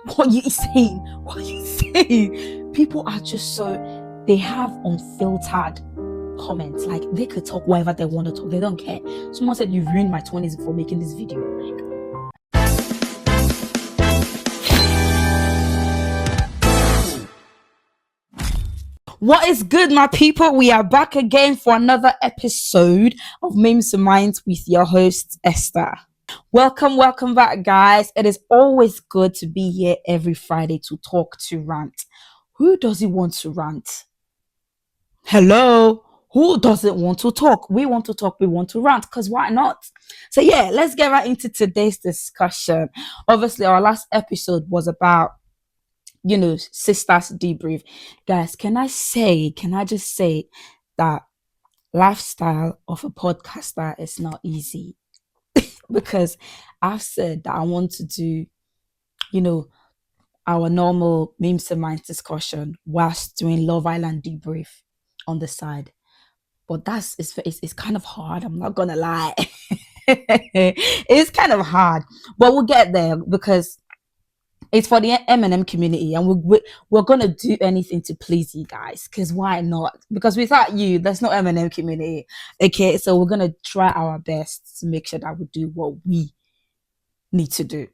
What are you saying? What are you saying? People are just so, they have unfiltered comments. Like, they could talk whatever they want to talk. They don't care. Someone said you ruined my 20s before making this video. Like, what is good, my people? We are back again for another episode of Memes&Minds with your host, Esther. Welcome back, guys. It is always good to be here every Friday to talk, to rant. Who doesn't want to rant? Hello? Who doesn't want to talk? We want to talk, we want to rant, because why not? So yeah, let's get right into today's discussion. Obviously, our last episode was about, sisters debrief. Guys, can I just say that lifestyle of a podcaster is not easy? Because I've said that I want to do, our normal memes and minds discussion whilst doing Love Island debrief on the side. But it's kind of hard. I'm not gonna lie. It's kind of hard, but we'll get there because it's for the M&M community, and we're gonna do anything to please you guys. Because why not? Because without you, there's no M&M community. Okay, so we're gonna try our best to make sure that we do what we need to do.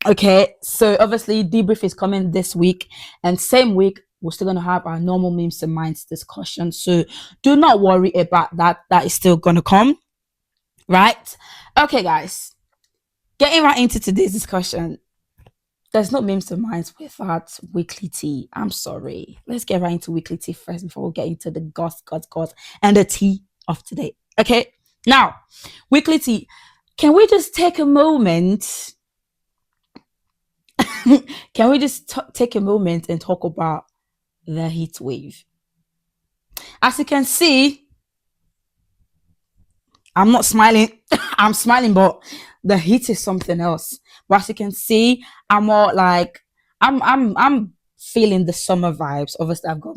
Okay, so obviously debrief is coming this week, and same week we're still gonna have our normal memes and minds discussion. So do not worry about that. That is still gonna come, right? Okay, guys, getting right into today's discussion. There's no memes and minds without weekly tea. I'm sorry. Let's get right into weekly tea first before we get into the goss, and the tea of today. Okay, now weekly tea. Can we just take a moment? Can we just take a moment and talk about the heat wave? As you can see, I'm not smiling. I'm smiling, but the heat is something else. But as you can see, I'm more like I'm feeling the summer vibes. Obviously, I've got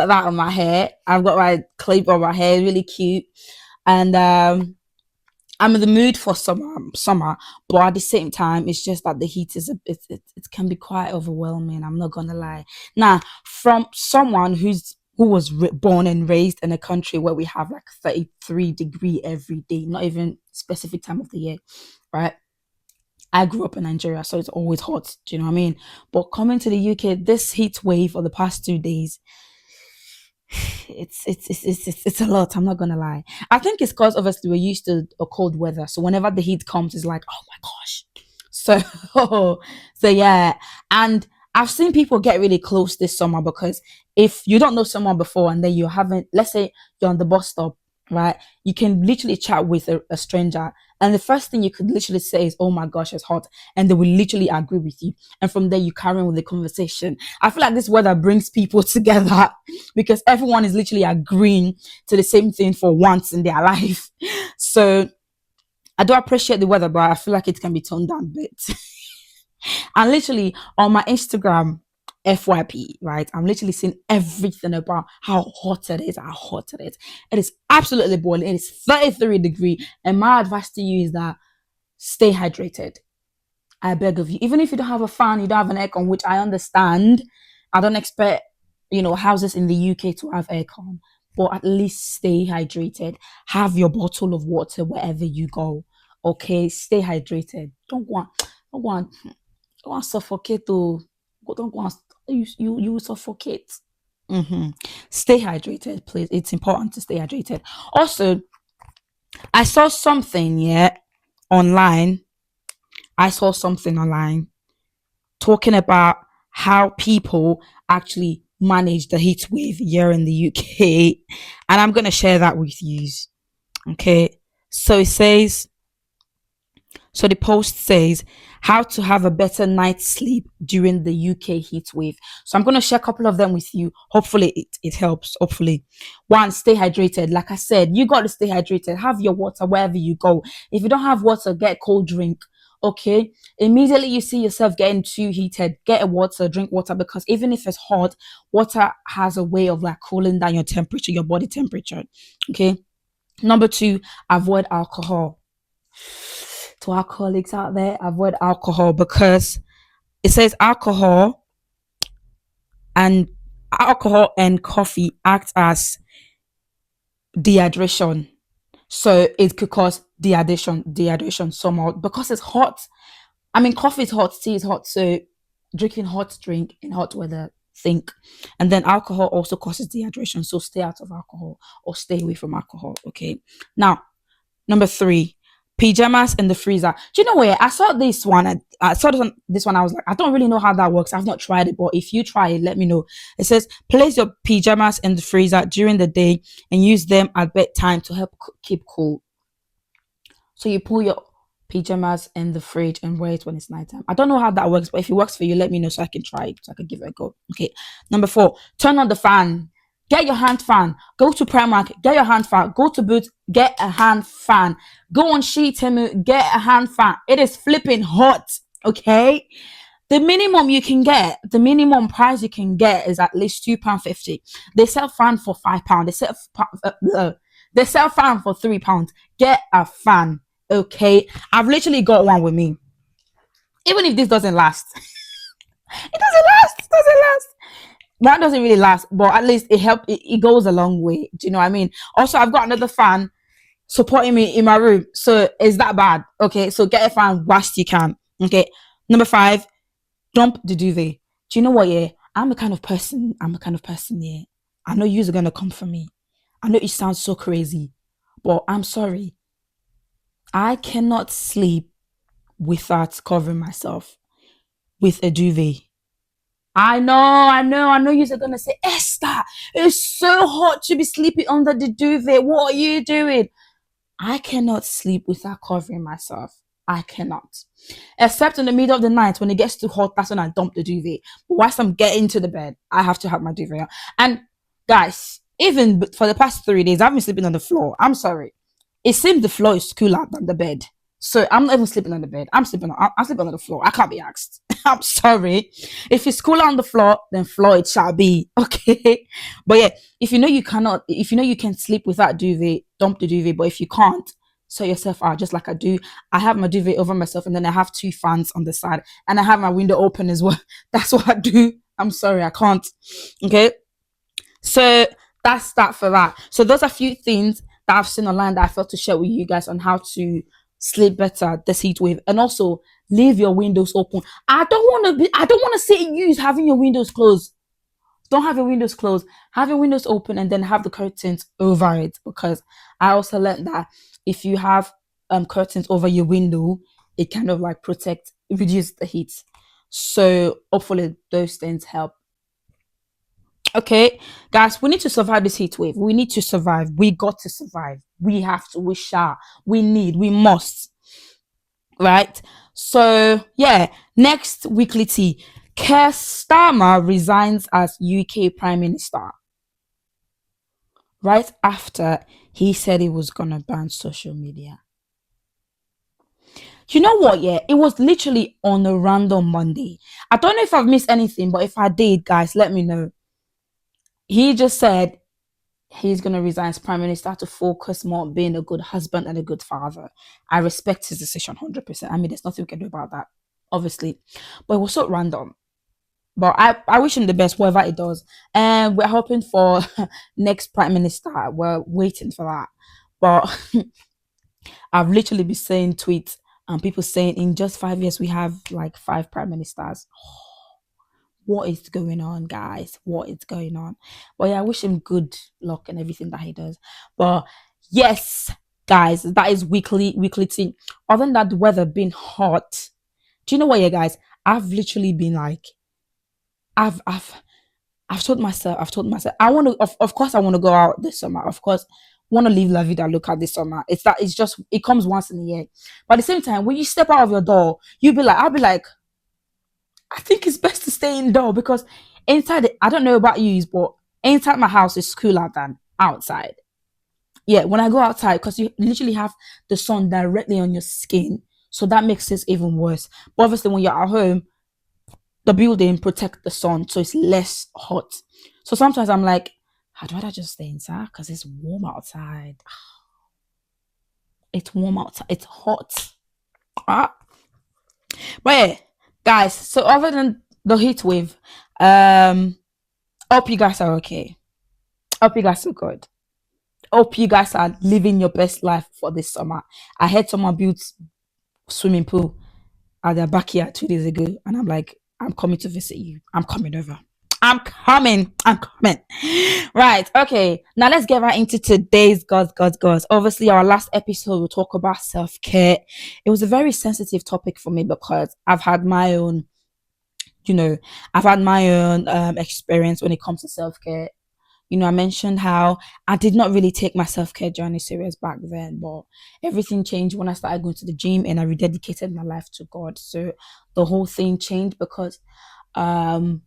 that on my hair. I've got my clip on my hair, really cute, and I'm in the mood for summer, but at the same time, it's just that the heat it can be quite overwhelming. I'm not gonna lie. Now, from someone who was born and raised in a country where we have like 33 every day, not even specific time of the year, right? I grew up in Nigeria, so it's always hot. Do you know what I mean? But coming to the UK, this heat wave for the past 2 days, it's a lot. I'm not gonna lie. I think it's because obviously we're used to a cold weather, so whenever the heat comes, it's like, oh my gosh. So, so yeah, and I've seen people get really close this summer because if you don't know someone before and then you haven't, let's say you're on the bus stop, right? You can literally chat with a stranger, and the first thing you could literally say is, "Oh my gosh, it's hot," and they will literally agree with you. And from there, you carry on with the conversation. I feel like this weather brings people together because everyone is literally agreeing to the same thing for once in their life. So I do appreciate the weather, but I feel like it can be toned down a bit. And literally on my Instagram, FYP, right? I'm literally seeing everything about how hot it is, how hot it is. It is absolutely boiling. It is 33 degrees. And my advice to you is that stay hydrated. I beg of you. Even if you don't have a fan, you don't have an aircon, which I understand. I don't expect, houses in the UK to have aircon. But at least stay hydrated. Have your bottle of water wherever you go. Okay? Stay hydrated. Don't want go and suffocate. Oh, don't go and you will suffocate. Stay hydrated, please. It's important to stay hydrated. Also, I saw something online. I saw something online talking about how people actually manage the heat wave here in the UK, and I'm gonna share that with you. Okay, so it says. So the post says how to have a better night's sleep during the UK heat wave. So I'm going to share a couple of them with you. Hopefully it helps. Hopefully. One, stay hydrated. Like I said, you got to stay hydrated. Have your water wherever you go. If you don't have water, get cold drink. Okay. Immediately you see yourself getting too heated, get a water, drink water, because even if it's hot, water has a way of like cooling down your temperature, your body temperature. Okay. Number two, avoid alcohol. To our colleagues out there, avoid alcohol because It says and alcohol and coffee act as dehydration. So it could cause dehydration somehow because it's hot. I mean, coffee is hot, tea is hot, so drinking hot drink in hot weather, think. And then alcohol also causes dehydration, so stay out of alcohol or stay away from alcohol. Okay. Now, number three, pajamas in the freezer. Do you know where I saw this one? I saw this one. I was like, I don't really know how that works. I've not tried it, but if you try it, let me know. It says place your pajamas in the freezer during the day and use them at bedtime to help keep cool. So you pull your pajamas in the fridge and wear it when it's nighttime. I don't know how that works, but if it works for you, let me know so I can try it, so I can give it a go. Okay. Number four, turn on the fan. Get your hand fan. Go to Primark, get your hand fan. Go to Boots, get a hand fan. Go on Sheetemu, get a hand fan. It is flipping hot. Okay. The minimum price you can get is at least £2.50. They sell fan for £5. They sell fan for £3. Get a fan. Okay, I've literally got one with me. Even if this doesn't last, it doesn't last. It doesn't last. That doesn't really last, but at least it goes a long way. Do you know what I mean? Also, I've got another fan supporting me in my room, so it's that bad. Okay, so get a fan whilst you can. Okay, number five, dump the duvet. Do you know what? Yeah, I'm the kind of person. Yeah. I know you're gonna come for me. I know it sounds so crazy, but I'm sorry. I cannot sleep without covering myself with a duvet. I know you're gonna say, Esther, it's so hot to be sleeping under the duvet. What are you doing? I cannot sleep without covering myself. I cannot. Except in the middle of the night when it gets too hot, that's when I dump the duvet. But whilst I'm getting to the bed, I have to have my duvet on. And guys, even for the past 3 days, I've been sleeping on the floor. I'm sorry. It seems the floor is cooler than the bed. So I'm not even sleeping on the bed. I'm sleeping on the floor. I can't be asked. I'm sorry. If it's cooler on the floor, then floor it shall be. Okay. But yeah, if you know you can sleep without duvet, dump the duvet. But if you can't, sort yourself out just like I do. I have my duvet over myself and then I have two fans on the side and I have my window open as well. That's what I do. I'm sorry, I can't. Okay. So that's that for that. So those are a few things that I've seen online that I felt to share with you guys on how to sleep better this heat wave, and also leave your windows open. I don't want to see you having your windows closed. Don't have your windows closed. Have your windows open and then have the curtains over it, because I also learned that if you have curtains over your window, it kind of like reduce the heat. So hopefully those things help. Okay, guys, we need to survive this heat wave. We need to survive. We got to survive. We have to. We shall. We must. Right. So yeah, next weekly tea. Keir Starmer resigns as UK Prime Minister right after he said he was gonna ban social media. You know what? Yeah, it was literally on a random Monday. I don't know if I've missed anything, but if I did, guys, let me know. He just said he's going to resign as prime minister to focus more on being a good husband and a good father. I respect his decision 100%. I mean, there's nothing we can do about that, obviously. But it was so random. But I wish him the best, whatever it does. And we're hoping for next prime minister. We're waiting for that. But I've literally been saying tweets and people saying in just 5 years we have like 5 prime ministers. What is going on, guys? What is going on? But yeah, I wish him good luck and everything that he does. But yes, guys, that is weekly tea. Other than that, the weather being hot. Do you know what, yeah, guys? I've literally been like, I've I've I've told myself, I want to, of course, I want to go out this summer. Of course, want to live la vida loca this summer. It's just, it comes once in a year. But at the same time, when you step out of your door, I'll be like, I think it's best to stay indoor because I don't know about you, but inside my house is cooler than outside. Yeah, when I go outside, because you literally have the sun directly on your skin, so that makes it even worse. But obviously, when you're at home, the building protect the sun, so it's less hot. So sometimes I'm like, I'd rather just stay inside because it's warm outside. It's warm outside. It's hot. Ah. But yeah, Guys, so other than the heat wave, um, hope you guys are okay. Hope you guys are good. Hope you guys are living your best life for this summer. I heard someone built swimming pool at their backyard 2 days ago, and I'm like, I'm coming to visit you. I'm coming over. I'm coming. I'm coming. Right. Okay. Now let's get right into today's gods. Obviously, our last episode will talk about self care. It was a very sensitive topic for me because you know, I've had my own experience when it comes to self care. I mentioned how I did not really take my self care journey serious back then, but everything changed when I started going to the gym and I rededicated my life to God. So the whole thing changed because um,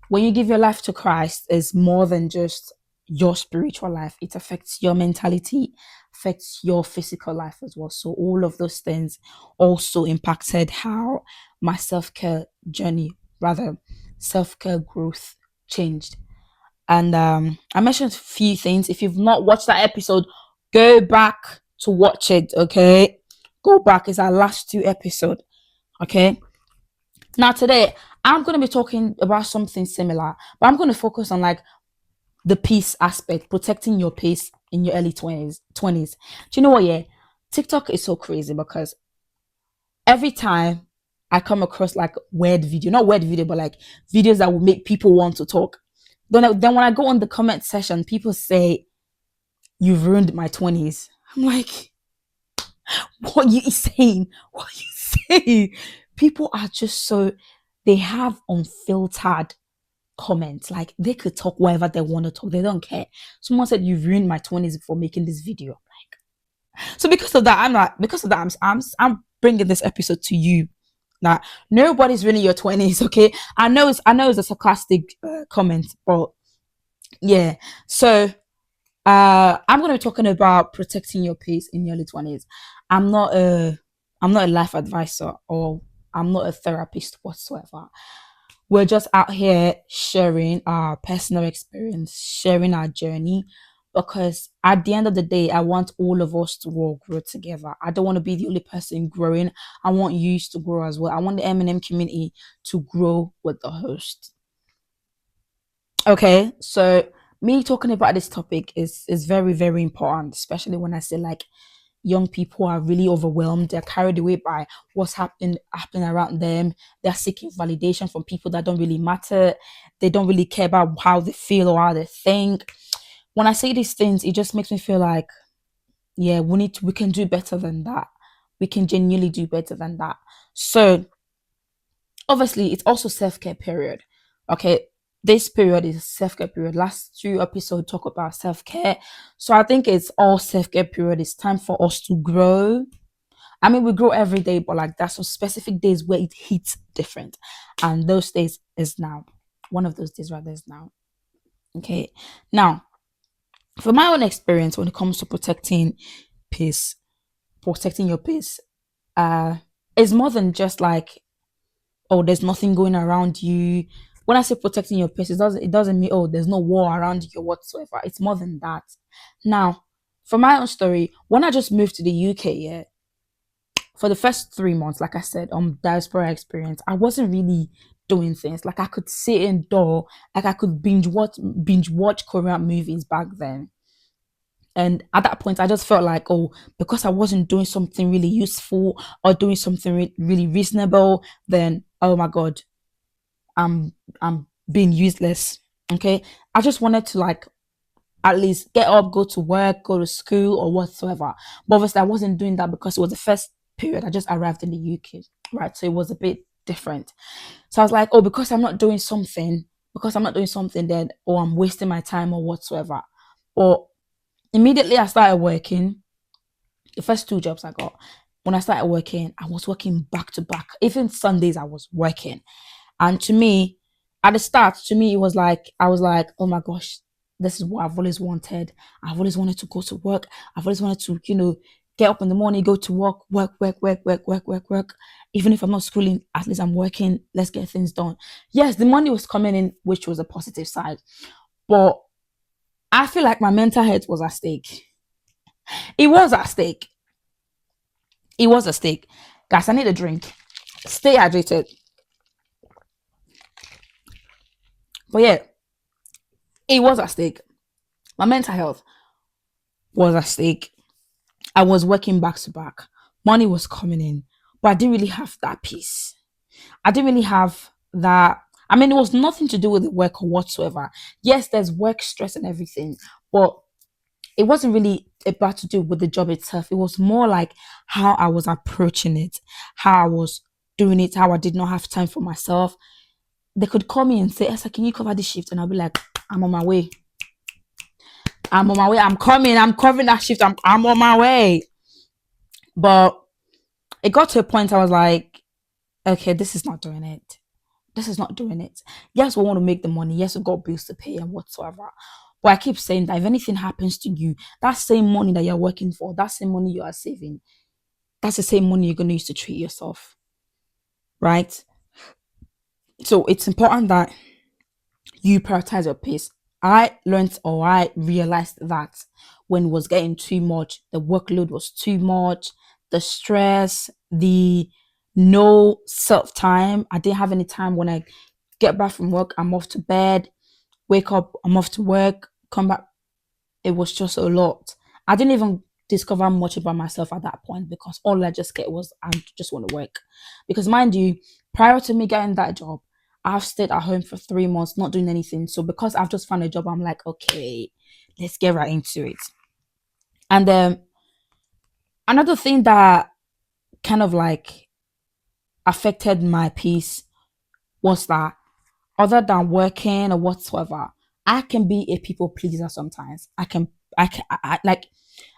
when you give your life to Christ, it's more than just your spiritual life. It affects your mentality, affects your physical life as well. So all of those things also impacted how my self care journey, rather self care growth, changed. And I mentioned a few things. If you've not watched that episode, go back to watch it. Okay, go back. It's our last two episodes. Okay. Now today I'm going to be talking about something similar, but I'm going to focus on like the peace aspect, protecting your peace in your early 20s. Do you know what? Yeah, TikTok is so crazy because every time I come across like weird video, not weird video, but like videos that will make people want to talk. Then when I go on the comment section, people say, "You've ruined my 20s." I'm like, what are you saying? What are you saying? People are just so, they have unfiltered comments. Like they could talk whatever they want to talk. They don't care. Someone said, "You've ruined my 20s for making this video." So because of that, I'm bringing this episode to you. Now, nobody's ruining your 20s, okay? I know it's a sarcastic comment, but yeah. So I'm going to be talking about protecting your peace in your early 20s. I'm not a I'm not a life advisor, or I'm not a therapist whatsoever. We're just out here sharing our personal experience, sharing our journey, because at the end of the day, I want all of us to all grow together. I don't want to be the only person growing. I want you to grow as well. I want the M&M community to grow with the host. Okay, so me talking about this topic is very, very important, especially when I say like young people are really overwhelmed. They're carried away by what's happening around them. They're seeking validation from people that don't really matter. They don't really care about how they feel or how they think. When I say these things, it just makes me feel like, yeah, we can do better than that. We can genuinely do better than that. So obviously it's also self-care period. Okay, this period is self-care period. Last two episodes talk about self-care, so I think it's all self-care period. It's time for us to grow. I mean, we grow every day, but like there's some specific days where it hits different, and those days is now. One of those days rather is now. Okay, now from my own experience when it comes to peace protecting your peace, uh it's more than just like, oh, there's nothing going around you. When I say protecting your peace, it doesn't mean, oh, there's no war around you whatsoever. It's more than that. Now, for my own story, when I just moved to the UK, yeah, for the first 3 months, like I said, diaspora experience, I wasn't really doing things. Like I could sit indoor, like I could binge watch Korean movies back then. And at that point, I just felt like, oh, because I wasn't doing something really useful or doing something really reasonable, then oh my god, I'm being useless. Okay. I just wanted to like at least get up, go to work, go to school or whatsoever. But obviously I wasn't doing that because it was the first period. I just arrived in the UK. Right. So it was a bit different. So I was like, oh, because I'm not doing something, then or I'm wasting my time or whatsoever. Or immediately I started working. The first two jobs I got, when I started working, I was working back to back. Even Sundays I was working. And to me, at the start, to me, it was like, I was like, oh my gosh, this is what I've always wanted. I've always wanted to go to work. I've always wanted to, get up in the morning, go to work. Even if I'm not schooling, at least I'm working. Let's get things done. Yes, the money was coming in, which was a positive side. But I feel like my mental health was at stake. It was at stake. It was at stake. Guys, I need a drink. Stay hydrated. But yeah, it was at stake. My mental health was at stake. I was working back to back. Money was coming in, but I didn't really have that peace. I didn't really have that. I mean, it was nothing to do with the work or whatsoever. Yes, there's work stress and everything, but it wasn't really about to do with the job itself. It was more like how I was approaching it, how I was doing it, how I did not have time for myself. They could call me and say, Esther, can you cover this shift? And I'll be like, I'm on my way. I'm on my way. I'm coming. I'm covering that shift. I'm on my way. But it got to a point I was like, okay, this is not doing it. This is not doing it. Yes, we want to make the money. Yes, we got bills to pay and whatsoever. But I keep saying that if anything happens to you, that same money that you're working for, that same money you are saving, that's the same money you're going to use to treat yourself. Right? So it's important that you prioritize your pace. I realized that when it was getting too much, the workload was too much, the stress, the no self time. I didn't have any time when I get back from work. I'm off to bed, wake up, I'm off to work, come back. It was just a lot. I didn't even discover much about myself at that point because all I just get was I just want to work. Because mind you, prior to me getting that job, I've stayed at home for 3 months not doing anything. So because I've just found a job, I'm like, okay, let's get right into it. And then another thing that kind of like affected my peace was that other than working or whatsoever, I can be a people pleaser sometimes. Like,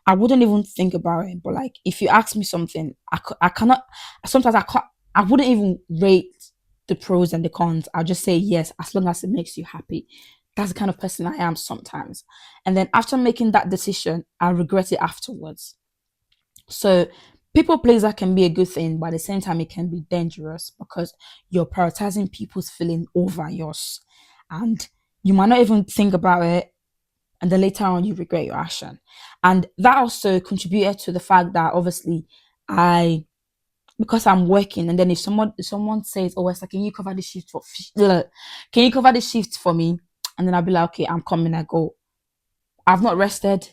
I wouldn't even think about it. But like, if you ask me something, I cannot, sometimes I can't, I wouldn't even rate the pros and the cons. I'll just say yes, as long as it makes you happy. That's the kind of person I am sometimes. And then after making that decision, I regret it afterwards. So people pleaser can be a good thing, but at the same time, it can be dangerous because you're prioritizing people's feeling over yours. And you might not even think about it. And then later on, you regret your action. And that also contributed to the fact that obviously I, because I'm working, and then if someone says, "Oh, Esther, can you cover the shift for, can you cover the shift for me?" And then I'll be like, "Okay, I'm coming." I go, I've not rested.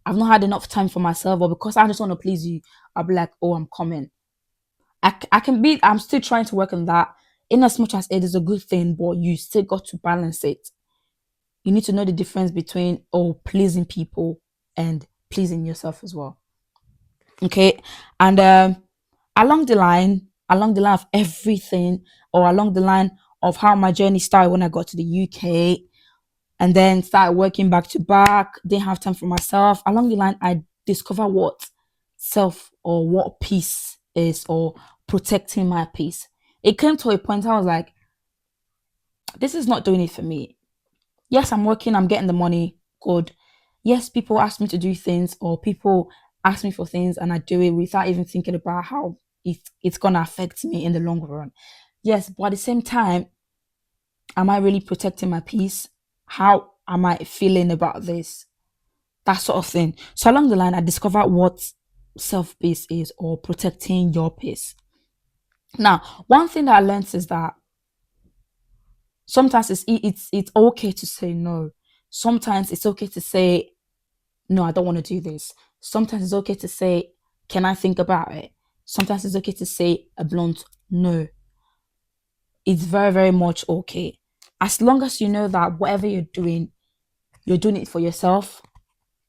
I've not had enough time for myself, or because I just want to please you, I'll be like, oh, I'm coming. I can be, I'm still trying to work on that in as much as it is a good thing, but you still got to balance it. You need to know the difference between, oh, pleasing people and pleasing yourself as well. Okay. And along the line of everything, or along the line of how my journey started when I got to the UK, and then started working back to back, didn't have time for myself. Along the line, I discovered what self or what peace is, or protecting my peace. It came to a point I was like, this is not doing it for me. Yes, I'm working, I'm getting the money, good. Yes, people ask me to do things, or people ask me for things and I do it without even thinking about how it's gonna affect me in the long run. Yes, but at the same time, am I really protecting my peace? How am I feeling about this? That sort of thing. So along the line, I discovered what self peace is, or protecting your peace. Now, one thing that I learned is that sometimes it's okay to say no. Sometimes it's okay to say no, I don't want to do this. Sometimes it's okay to say, can I think about it? Sometimes it's okay to say a blunt no. It's very, very much okay. As long as you know that whatever you're doing it for yourself,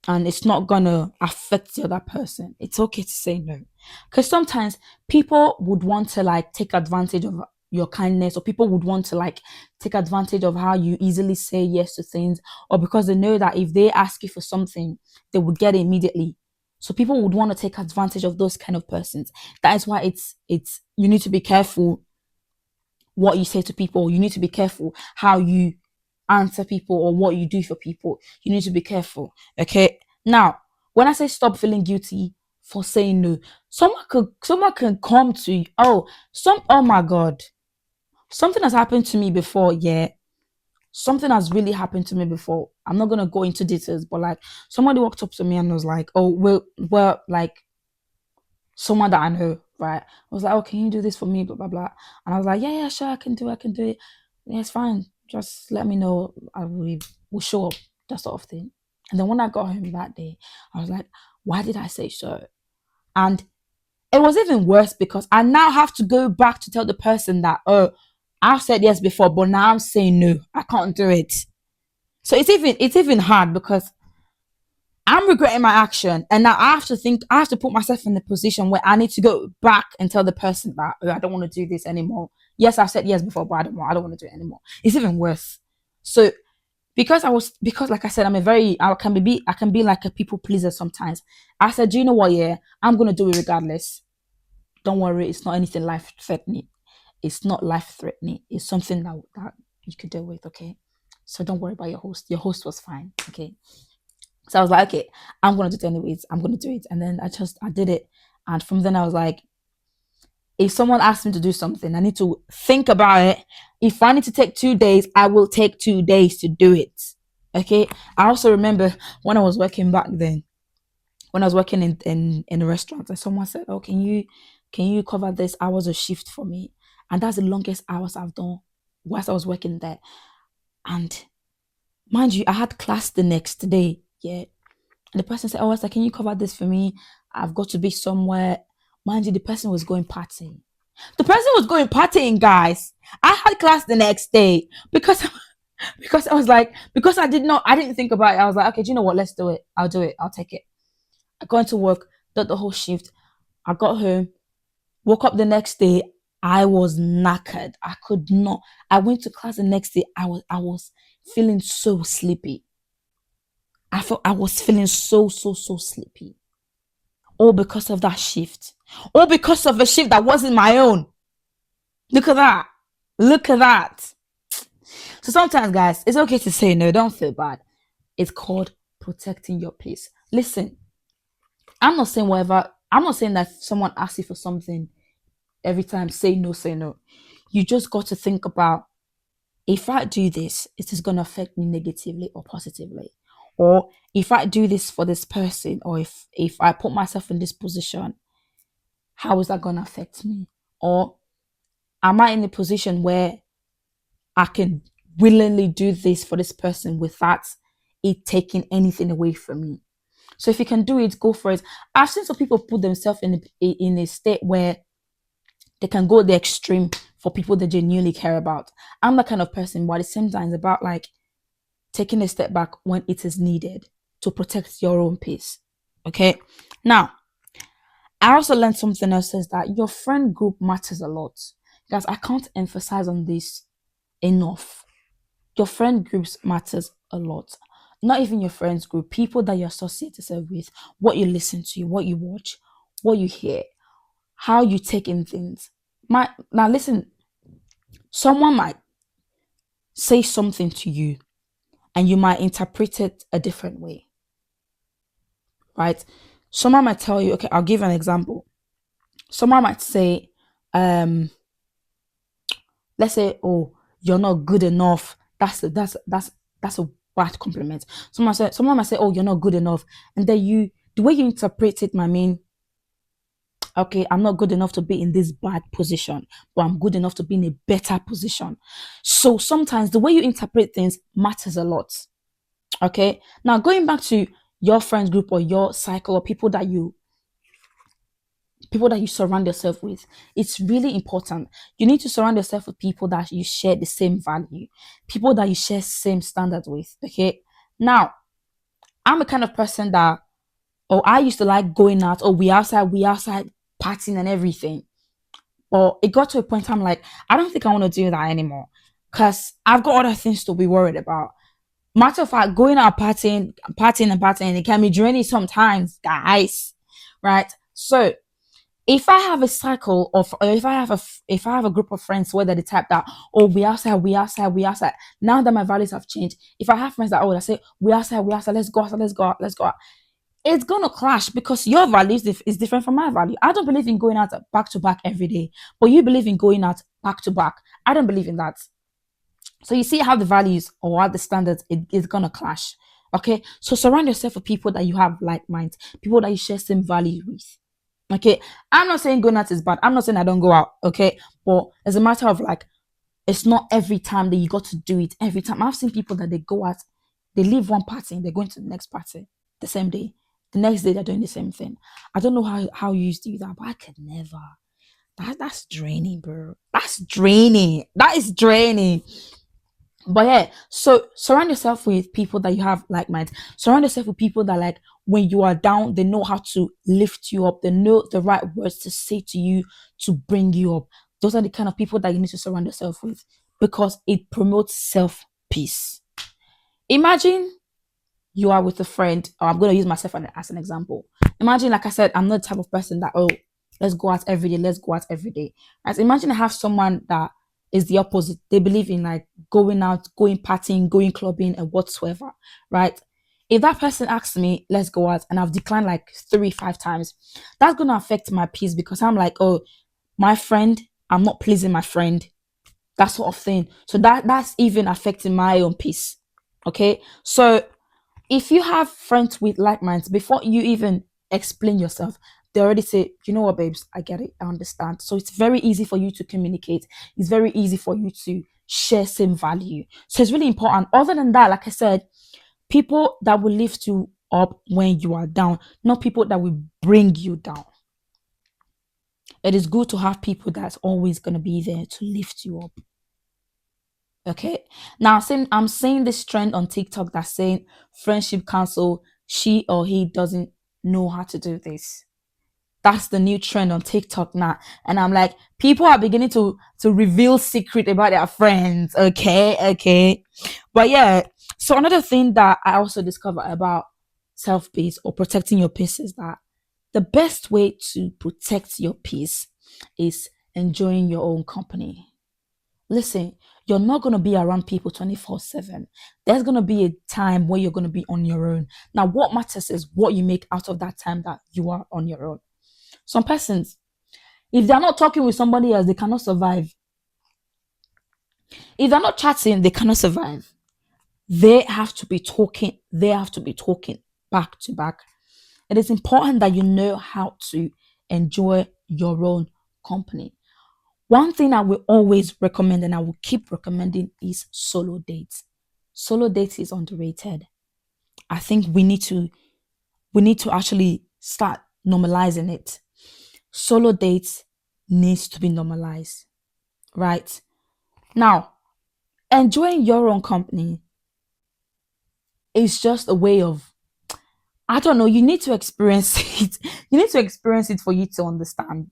and it's not gonna affect the other person. It's okay to say no. Because sometimes people would want to like take advantage of your kindness, or people would want to like take advantage of how you easily say yes to things, or because they know that if they ask you for something, they would get it immediately. So people would want to take advantage of those kind of persons. That is why it's you need to be careful what you say to people. You need to be careful how you answer people, or what you do for people. You need to be careful. Okay. Now, when I say stop feeling guilty for saying no, someone can come to you. Oh my god. Something has happened to me before, yeah. Something has really happened to me before. I'm not gonna go into details, but like somebody walked up to me and was like, oh, well, like someone that I know, right? I was like, oh, can you do this for me? Blah blah blah. And I was like, yeah, yeah, sure, I can do it. Yeah, it's fine. just let me know. Will show up, that sort of thing. And then when I got home that day, I was like, why did I say so? And it was even worse because I now have to go back to tell the person that, oh, I've said yes before, but now I'm saying no, I can't do it. So it's even hard because I'm regretting my action, and now I have to put myself in the position where I need to go back and tell the person that, oh, I don't want to do this anymore. Yes, I've said yes before, but I don't want to do it anymore. It's even worse. So because like I said, I can be like a people pleaser sometimes. I said, do you know what? Yeah, I'm gonna do it regardless. Don't worry, it's not anything life threatening. It's not life threatening. It's something that you could deal with. Okay, so don't worry about your host. Your host was fine. Okay, so I was like, okay, I'm gonna do it anyways. I'm gonna do it, and then I did it, and from then I was like, if someone asks me to do something, I need to think about it. If I need to take 2 days, I will take 2 days to do it. Okay. I also remember when I was working back then, when I was working in a restaurant, and someone said, oh, can you cover this hours of shift for me? And that's the longest hours I've done whilst I was working there. And mind you, I had class the next day. Yeah. And the person said, oh, Esther, can you cover this for me? I've got to be somewhere. Mind you, the person was going partying. The person was going partying, guys. I had class the next day because because I was like, because I didn't think about it. I was like, okay, do you know what? Let's do it. I'll do it. I'll take it. I got into work, did the whole shift. I got home, woke up the next day. I was knackered. I could not. I went to class the next day. I was feeling so sleepy. I was feeling so sleepy. All because of that shift. All because of a shift that wasn't my own. Look at that. Look at that. So sometimes, guys, it's okay to say no. Don't feel bad. It's called protecting your peace. Listen, I'm not saying whatever. I'm not saying that if someone asks you for something every time, say no, say no. You just got to think about, if I do this, it is going to affect me negatively or positively. Or if I do this for this person, or if I put myself in this position, how is that going to affect me? Or am I in a position where I can willingly do this for this person without it taking anything away from me? So if you can do it, go for it. I've seen some people put themselves in a state where they can go the extreme for people they genuinely care about. I'm that kind of person, but at the same time, it's about like taking a step back when it is needed to protect your own peace. Okay. Now, I also learned something else, is that your friend group matters a lot. Guys, I can't emphasize on this enough. Your friend groups matters a lot. Not even your friends group, people that you associate yourself with, what you listen to, what you watch, what you hear, how you take in things. Now listen, someone might say something to you and you might interpret it a different way. Right? Someone might tell you, okay, I'll give an example. Someone might say, let's say, oh, you're not good enough. That's a bad compliment. Someone might say, oh, you're not good enough. And then the way you interpret it might mean, okay, I'm not good enough to be in this bad position, but I'm good enough to be in a better position. So sometimes the way you interpret things matters a lot. Okay. Now going back to your friends group or your cycle, or people that you surround yourself with, it's really important. You need to surround yourself with people that you share the same value, people that you share same standards with. Okay. Now, I'm a kind of person that, I used to like going out, we outside partying and everything. But it got to a point I'm like, I don't think I want to do that anymore, because I've got other things to be worried about. Matter of fact, going out partying, it can be draining sometimes, guys. Right? So if I have a cycle of, or if I have a group of friends where they're the type that, we outside. Now that my values have changed, if I have friends that, I say we outside, let's go out. It's gonna clash because your values is different from my value. I don't believe in going out back to back every day, but you believe in going out back to back. I don't believe in that. So you see how the values or how the standards is gonna clash. Okay, so surround yourself with people that you have like minds, people that you share same values with. Okay, I'm not saying going out is bad. I'm not saying I don't go out. Okay, but as a matter of like, It's not every time that you got to do it every time. I've seen people that they go out, they leave one party and they're going to the next party the same day. The next day they're doing the same thing. I don't know how you used to do that, but I could never. That's draining, bro. That's draining. That is draining. But yeah, so surround yourself with people that you have like minds. Surround yourself with people that, like, when you are down, they know how to lift you up. They know the right words to say to you to bring you up. Those are the kind of people that you need to surround yourself with, because it promotes self peace. Imagine you are with a friend, or I'm going to use myself as an example. Imagine, like I said, I'm not the type of person that, oh, let's go out every day, let's go out every day. As imagine I have someone that is the opposite. They believe in, like, going out, going partying, going clubbing, and whatsoever, right? If that person asks me, let's go out, and I've declined like 3, 5 times, that's going to affect my peace, because I'm like, oh, my friend, I'm not pleasing my friend, that sort of thing. So that's even affecting my own peace. Okay. So if you have friends with like minds, before you even explain yourself, they already say, you know what, babes, I get it, I understand. So it's very easy for you to communicate. It's very easy for you to share same value. So it's really important. Other than that, like I said, people that will lift you up when you are down, not people that will bring you down. It is good to have people that's always going to be there to lift you up. Okay. Now, I'm seeing this trend on TikTok that's saying friendship cancel. She or he doesn't know how to do this. That's the new trend on TikTok now. And I'm like, people are beginning to reveal secret about their friends. Okay, okay. But yeah, so another thing that I also discovered about self-peace or protecting your peace is that the best way to protect your peace is enjoying your own company. Listen, you're not going to be around people 24/7. There's going to be a time where you're going to be on your own. Now, what matters is what you make out of that time that you are on your own. Some persons, if they're not talking with somebody else, they cannot survive. If they're not chatting, they cannot survive. They have to be talking. They have to be talking back to back. It is important that you know how to enjoy your own company. One thing I will always recommend and I will keep recommending is solo dates. Solo dates is underrated. I think we need to actually start normalizing it. Solo dates needs to be normalized, right? Now, enjoying your own company is just a way of, I don't know, you need to experience it. You need to experience it for you to understand.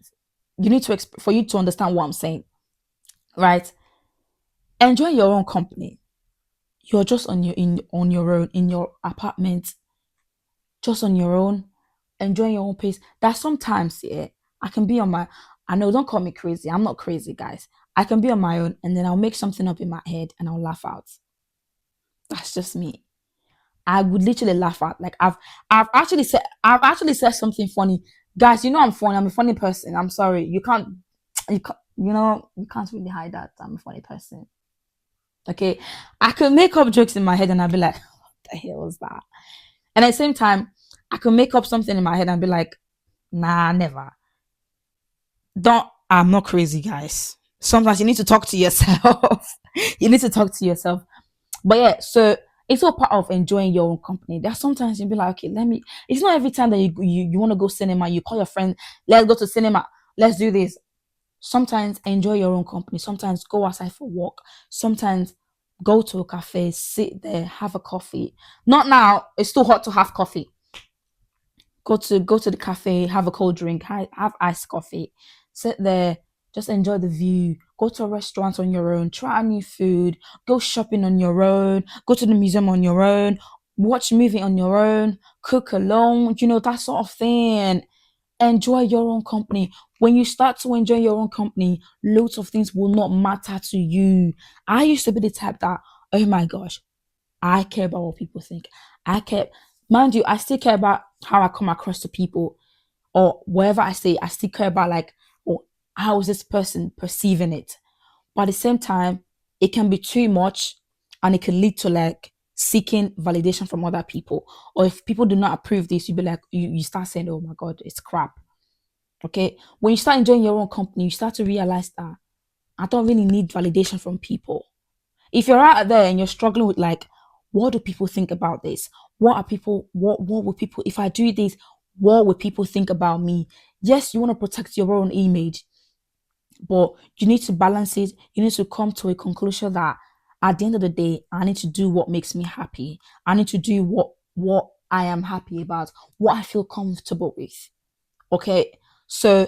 You need to for you to understand what I'm saying, right? Enjoy your own company. You're just on your own in your apartment, just on your own, enjoying your own pace. That sometimes, yeah, I can be on my. I know, don't call me crazy. I'm not crazy, guys. I can be on my own, and then I'll make something up in my head, and I'll laugh out. That's just me. I would literally laugh out. Like I've actually said something funny, guys. You know I'm funny. I'm a funny person. I'm sorry. You can't really hide that. I'm a funny person. Okay, I could make up jokes in my head, and I'd be like, "What the hell was that?" And at the same time, I could make up something in my head and be like, "Nah, never." Don't. I'm not crazy, guys. Sometimes you need to talk to yourself. You need to talk to yourself. But yeah, so it's all part of enjoying your own company. There's sometimes you'll be like, okay, let me. It's not every time that you want to go cinema. You call your friend, let's go to cinema. Let's do this. Sometimes enjoy your own company. Sometimes go outside for a walk. Sometimes go to a cafe, sit there, have a coffee. Not now. It's too hot to have coffee. Go to the cafe, have a cold drink, have iced coffee, sit there, just enjoy the view. Go to a restaurant on your own, try new food, go shopping on your own, go to the museum on your own, watch a movie on your own, cook alone, that sort of thing. Enjoy your own company. When you start to enjoy your own company, loads of things will not matter to you. I used to be the type that, oh my gosh, I care about what people think. I care, mind you, I still care about how I come across to people, or whatever I say, I still care about, like, oh, how is this person perceiving it? But at the same time, it can be too much, and it can lead to, like, seeking validation from other people. Or if people do not approve this, you be like, you start saying, oh my God, it's crap. Okay. When you start enjoying your own company, you start to realize that I don't really need validation from people. If you're out there and you're struggling with like, what do people think about this? What will people, if I do this, what will people think about me? Yes, you want to protect your own image, but you need to balance it. You need to come to a conclusion that at the end of the day, I need to do what makes me happy. I need to do what I am happy about, what I feel comfortable with. Okay. So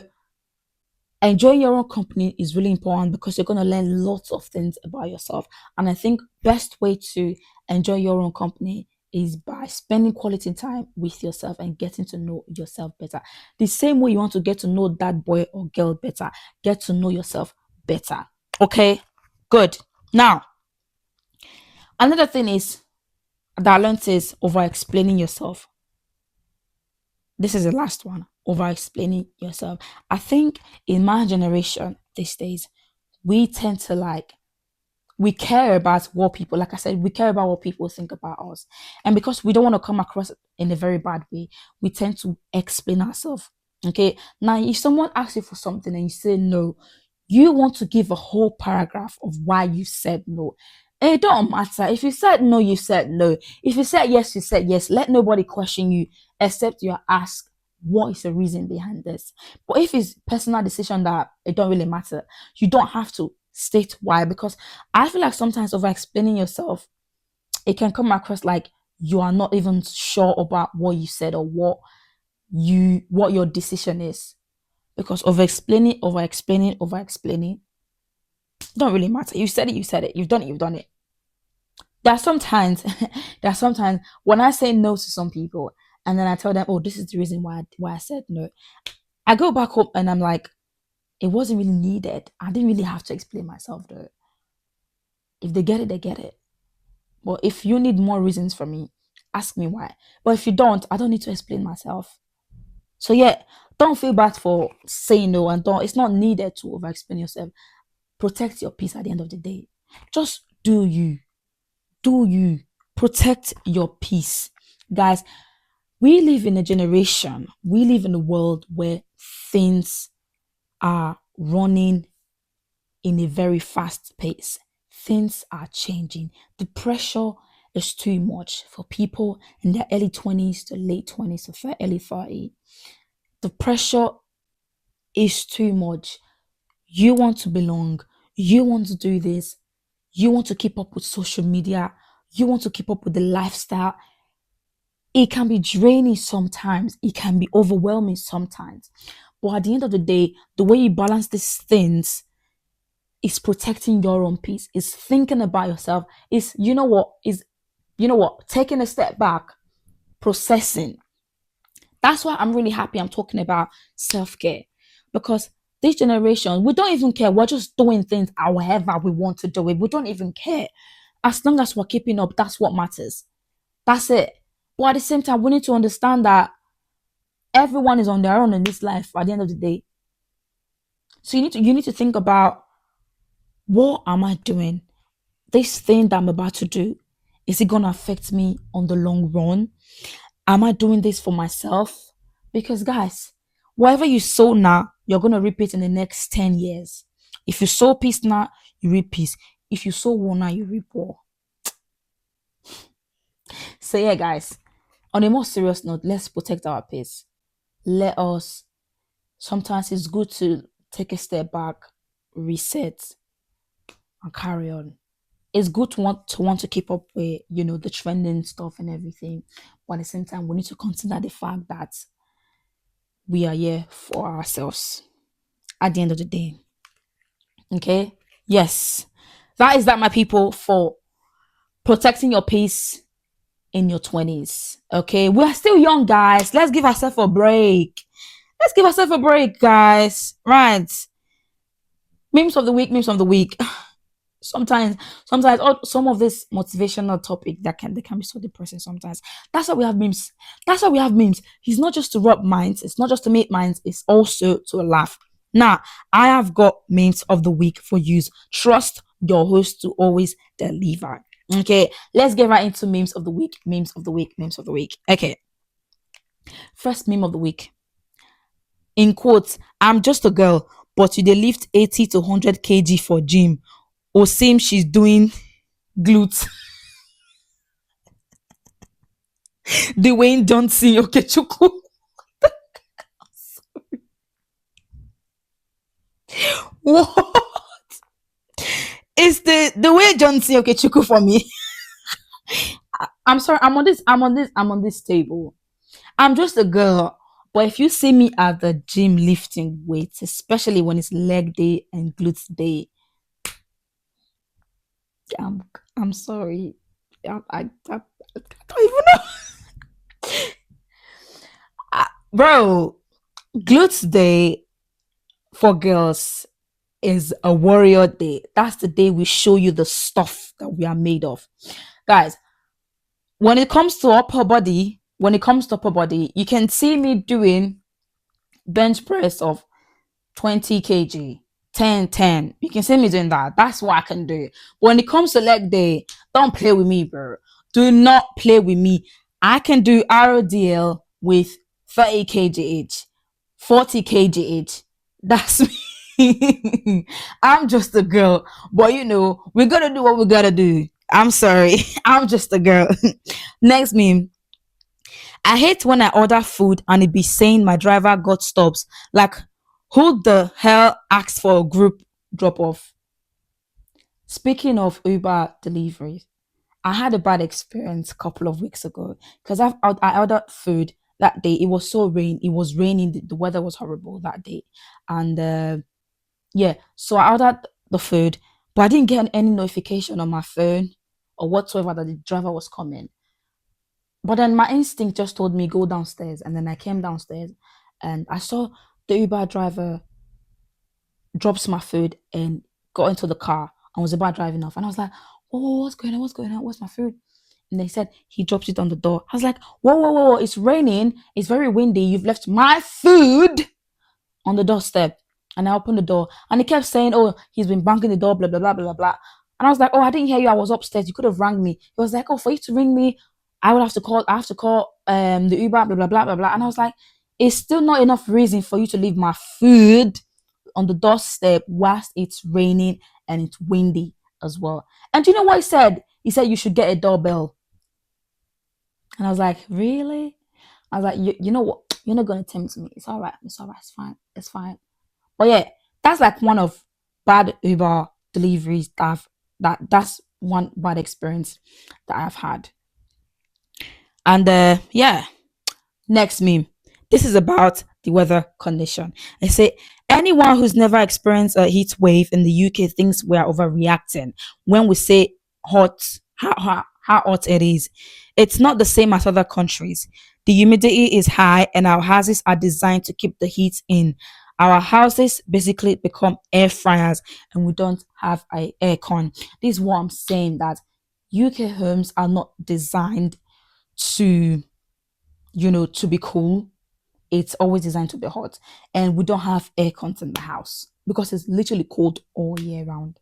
enjoying your own company is really important because you're going to learn lots of things about yourself. And I think best way to enjoy your own company is by spending quality time with yourself and getting to know yourself better. The same way you want to get to know that boy or girl better, get to know yourself better. Okay, good. Now, another thing is that I learned is over explaining yourself. This is the last one, over explaining yourself. I think in my generation these days, we tend to like, we care about what people, like I said, we care about what people think about us. And because we don't want to come across in a very bad way, we tend to explain ourselves. Okay. Now, if someone asks you for something and you say no, you want to give a whole paragraph of why you said no. It don't matter. If you said no, you said no. If you said yes, you said yes. Let nobody question you except you're asked what is the reason behind this. But if it's personal decision that it don't really matter, you don't have to state why, because I feel like sometimes over explaining yourself, it can come across like you are not even sure about what you said or what your decision is. Because over explaining don't really matter. You said it, you said it. You've done it, you've done it. There are sometimes there are sometimes when I say no to some people and then I tell them, oh, this is the reason why I said no. I go back home and I'm like, it wasn't really needed. I didn't really have to explain myself though. If they get it, they get it. But if you need more reasons from me, ask me why. But if you don't, I don't need to explain myself. So yeah, don't feel bad for saying no and don't. It's not needed to over explain yourself. Protect your peace at the end of the day. Just do you. Do you. Protect your peace. Guys, we live in a generation, we live in a world where things are running in a very fast pace. Things are changing. The pressure is too much for people in their early 20s to late 20s to early 30. The pressure is too much. You want to belong. You want to do this. You want to keep up with social media. You want to keep up with the lifestyle. It can be draining sometimes. It can be overwhelming sometimes. But at the end of the day, the way you balance these things is protecting your own peace, is thinking about yourself, is taking a step back, processing. That's why I'm really happy I'm talking about self-care. Because this generation, we don't even care. We're just doing things however we want to do it. We don't even care. As long as we're keeping up, that's what matters. That's it. But at the same time, we need to understand that everyone is on their own in this life at the end of the day. So you need to think about, what am I doing? This thing that I'm about to do, is it gonna affect me on the long run? Am I doing this for myself? Because guys, whatever you sow now, you're gonna reap it in the next 10 years. If you sow peace now, you reap peace. If you sow war now, you reap war. So yeah, guys, on a more serious note, let's protect our peace. Let us, sometimes it's good to take a step back, reset, and carry on. It's good to want to keep up with the trending stuff and everything, but at the same time we need to consider the fact that we are here for ourselves at the end of the day. Okay, yes, that my people, for protecting your peace in your 20s. Okay, we're still young, guys. Let's give ourselves a break. Let's give ourselves a break, guys. Right. Memes of the week. Sometimes some of this motivational topic they can be so depressing sometimes. That's why we have memes. It's not just to rub minds, it's not just to make minds, it's also to laugh. Now, I have got memes of the week for you. Trust your host to always deliver. Okay, let's get right into memes of the week. Okay, first meme of the week. In quotes, I'm just a girl, but you dey lift 80 to 100 kg for gym. Or same she's doing glutes. The Wayne Johnson Okechukwu. What? It's the way Johnson Okechukwu for me. I'm sorry, I'm on this table. I'm just a girl. But if you see me at the gym lifting weights, especially when it's leg day and glutes day, I'm I'm sorry. I don't even know. Bro, glutes day for girls is a warrior day. That's the day we show you the stuff that we are made of. Guys, when it comes to upper body, you can see me doing bench press of 20 kg, 10, 10. You can see me doing that. That's what I can do. But when it comes to leg day, don't play with me, bro. Do not play with me. I can do RODL with 30 kg each, 40 kg each. That's me. I'm just a girl. But we gotta do what we gotta do. I'm sorry. I'm just a girl. Next meme. I hate when I order food and it be saying my driver got stops. Like, who the hell asked for a group drop off? Speaking of Uber deliveries, I had a bad experience a couple of weeks ago because I ordered food that day. It was so rain. It was raining. The weather was horrible that day, and yeah, so I ordered the food, but I didn't get any notification on my phone or whatsoever that the driver was coming. But then my instinct just told me go downstairs, and then I came downstairs, and I saw the Uber driver drops my food and got into the car and was about driving off. And I was like, whoa, what's going on? What's going on? Where's my food? And they said he dropped it on the door. I was like, whoa, it's raining. It's very windy. You've left my food on the doorstep. And I opened the door and he kept saying, oh, he's been banging the door, blah, blah, blah, blah, blah. And I was like, oh, I didn't hear you. I was upstairs. You could have rang me. He was like, oh, for you to ring me, I have to call the Uber, blah, blah, blah, blah, blah. And I was like, it's still not enough reason for you to leave my food on the doorstep whilst it's raining and it's windy as well. And do you know what he said? He said you should get a doorbell. And I was like, really? I was like, you know what? You're not gonna tempt me. It's all right. It's all right. It's fine. It's fine. But yeah, that's like one of bad Uber deliveries that's one bad experience that I've had. And yeah, next meme. This is about the weather condition. I say anyone who's never experienced a heat wave in the UK thinks we're overreacting when we say how hot it is. It's not the same as other countries. The humidity is high and our houses are designed to keep the heat in. Our houses basically become air fryers and we don't have a aircon. This is what I'm saying, that UK homes are not designed to to be cool. It's always designed to be hot, and we don't have air cons in the house because it's literally cold all year round.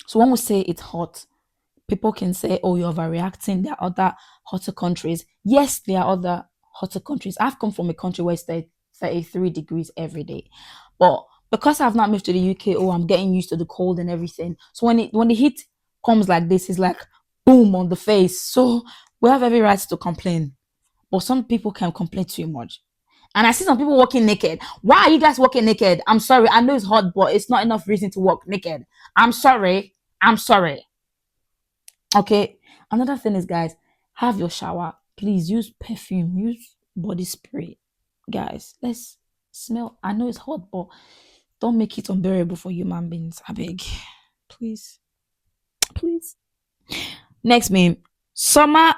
So when we say it's hot, people can say, oh, you're overreacting. There are other hotter countries. Yes, there are other hotter countries. I've come from a country where it's 33 degrees every day, but because I've not moved to the UK, oh, I'm getting used to the cold and everything. So when the heat comes like this, it's like boom on the face. So we have every right to complain, but some people can complain too much. And I see some people walking naked. Why are you guys walking naked? I'm sorry. I know it's hot, but it's not enough reason to walk naked. I'm sorry. I'm sorry. Okay. Another thing is, guys, have your shower. Please use perfume. Use body spray. Guys, let's smell. I know it's hot, but don't make it unbearable for human beings. I beg. Please. Please. Next meme. Summer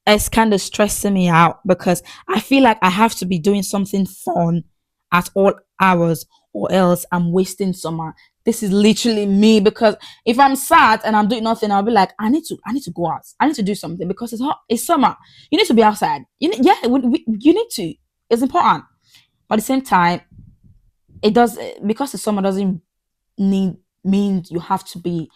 is kind of stressing me out because I feel like I have to be doing something fun at all hours or else I'm wasting summer. This is literally me because if I'm sad and I'm doing nothing, I'll be like, I need to go out. I need to do something because it's hot. It's summer. You need to be outside. You need to. It's important. But at the same time, it does because the summer doesn't need mean you have to be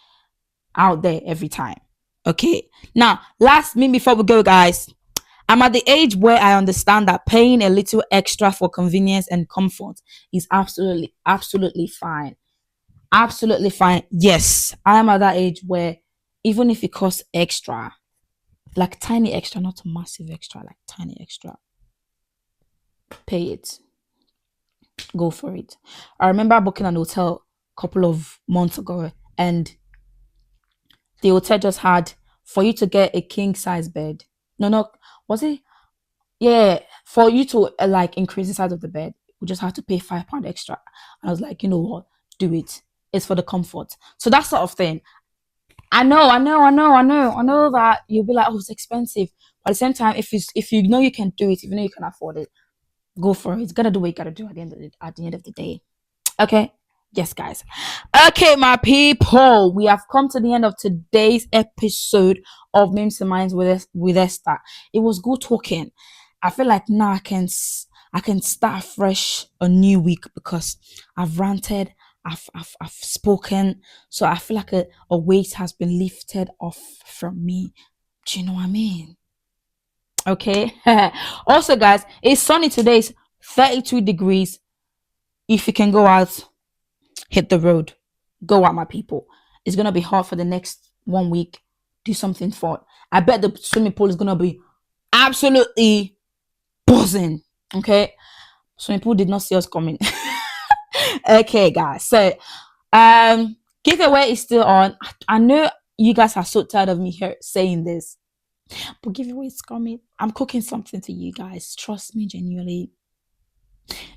out there every time. Okay. Now, last meme before we go, guys. I'm at the age where I understand that paying a little extra for convenience and comfort is absolutely, absolutely fine. Absolutely fine. Yes, I am at that age where even if it costs extra, like tiny extra, not massive extra, like tiny extra, pay it. Go for it. I remember booking an hotel a couple of months ago, and the hotel just had for you to get a king size bed. No, no, was it? Yeah, for you to like increase the size of the bed, we just have to pay £5 extra. And I was like, you know what? Do it. It's for the comfort. So that sort of thing. I know that you'll be like, oh, it's expensive. But at the same time, if you know you can do it, if you know you can afford it, go for it. It's gotta do what you gotta do at the end of the day. Okay. Yes, guys. Okay, my people, we have come to the end of today's episode of Memes and Minds with Esther. It was good talking. I feel like now I can start fresh a new week because I've ranted, I've spoken, so I feel like a weight has been lifted off from me. Do you know what I mean? Okay. Also, guys, it's sunny today. It's 32 degrees. If you can go out, hit the road. Go out, my people. It's gonna be hot for the next 1 week. Do something fun. I bet the swimming pool is gonna be absolutely buzzing. Okay. Swimming pool did not see us coming. Okay, guys. So giveaway is still on. I know you guys are so tired of me here saying this, but giveaway is coming. I'm cooking something for you guys. Trust me, genuinely.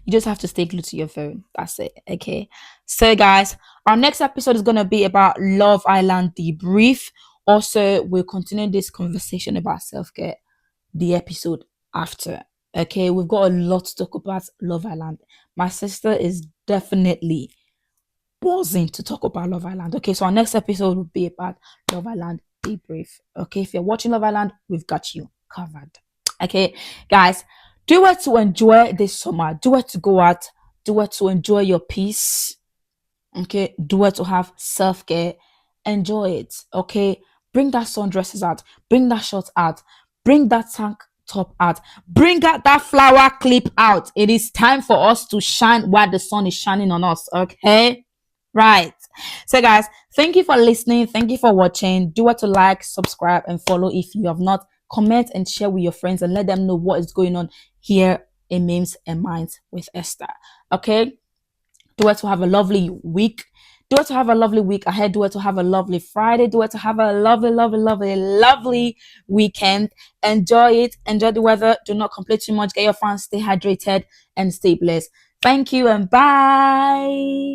You just have to stay glued to your phone. That's it. Okay. So, guys, our next episode is going to be about Love Island debrief. Also, we'll continue this conversation about self care the episode after. Okay. We've got a lot to talk about Love Island. My sister is definitely buzzing to talk about Love Island. Okay. So, our next episode will be about Love Island debrief. Okay. If you're watching Love Island, we've got you covered. Okay. Guys, do it to enjoy this summer. Do it to go out. Do it to enjoy your peace. Okay. Do it to have self care. Enjoy it. Okay. Bring that sundresses out. Bring that shorts out. Bring that tank top out. Bring out that flower clip out. It is time for us to shine while the sun is shining on us. Okay. Right. So, guys, thank you for listening. Thank you for watching. Do it to like, subscribe, and follow if you have not. Comment and share with your friends and let them know what is going on here in Memes and Minds with Esther. Okay? Do it to have a lovely week. Do it to have a lovely week ahead. Do it to have a lovely Friday. Do it to have a lovely, lovely, lovely, lovely weekend. Enjoy it. Enjoy the weather. Do not complain too much. Get your fans. Stay hydrated and stay blessed. Thank you and bye.